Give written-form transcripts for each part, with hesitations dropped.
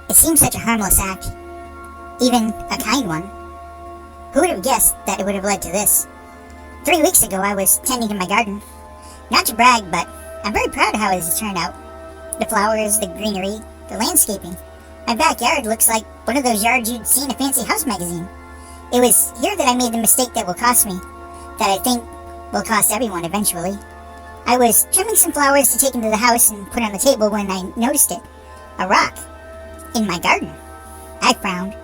It seems such a harmless act, even a kind one. Who would have guessed that it would have led to this? 3 weeks ago I was tending to my garden. Not to brag, but I'm very proud of how it has turned out. The flowers, the greenery, the landscaping. My backyard looks like one of those yards you'd see in a fancy house magazine. It was here that I made the mistake that will cost me, that I think will cost everyone eventually. I was trimming some flowers to take into the house and put on the table when I noticed it. A rock. In my garden. I frowned.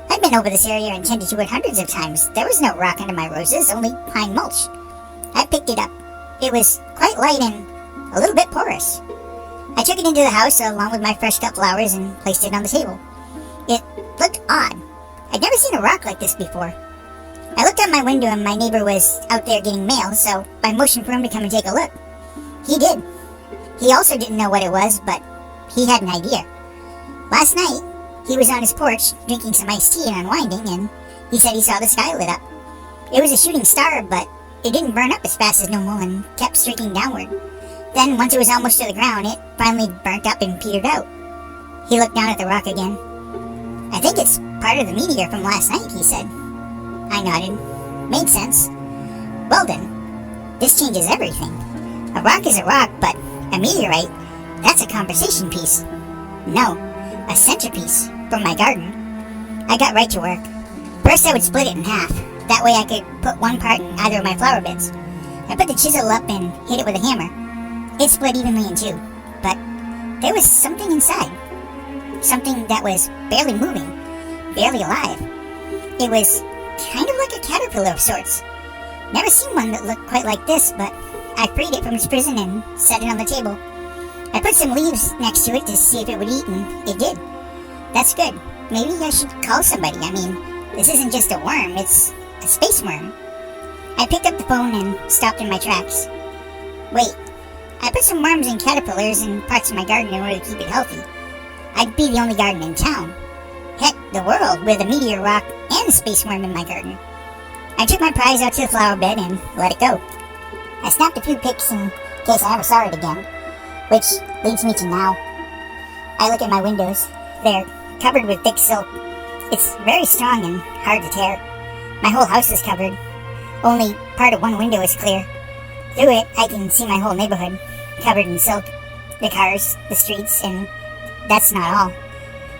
I'd been over this area and tended to it hundreds of times. There was no rock under my roses, only pine mulch. I picked it up. It was quite light and a little bit porous. I took it into the house along with my fresh cut flowers and placed it on the table. It looked odd. I'd never seen a rock like this before. I looked out my window and my neighbor was out there getting mail, so I motioned for him to come and take a look. He did. He also didn't know what it was, but he had an idea. Last night, he was on his porch drinking some iced tea and unwinding, and he said he saw the sky lit up. It was a shooting star, but it didn't burn up as fast as normal and kept streaking downward. Then, once it was almost to the ground, it finally burnt up and petered out. He looked down at the rock again. I think it's part of the meteor from last night, he said. I nodded. Made sense. Well then, this changes everything. A rock is a rock, but a meteorite, that's a conversation piece. No, a centerpiece from my garden. I got right to work. First I would split it in half. That way I could put one part in either of my flower beds. I put the chisel up and hit it with a hammer. It split evenly in two, but there was something inside. Something that was barely moving, barely alive. It was kind of like a caterpillar of sorts. Never seen one that looked quite like this, but I freed it from its prison and set it on the table. I put some leaves next to it to see if it would eat, and it did. That's good. Maybe I should call somebody. I mean, this isn't just a worm, it's a space worm. I picked up the phone and stopped in my tracks. Wait, I put some worms and caterpillars in parts of my garden in order to keep it healthy. I'd be the only garden in town. Heck, the world, with a meteor rock and a space worm in my garden. I took my prize out to the flower bed and let it go. I snapped a few pics in case I never saw it again, which leads me to now. I look at my windows. They're covered with thick silk. It's very strong and hard to tear. My whole house is covered. Only part of one window is clear. Through it, I can see my whole neighborhood, covered in silk. The cars, the streets, and that's not all.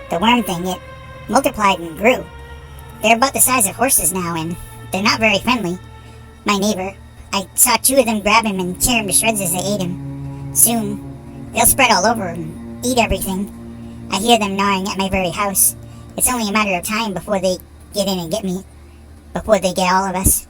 The worm thing, it multiplied and grew. They're about the size of horses now, and they're not very friendly. My neighbor, I saw two of them grab him and tear him to shreds as they ate him. Soon, they'll spread all over and eat everything. I hear them gnawing at my very house. It's only a matter of time before they get in and get me. Before they get all of us.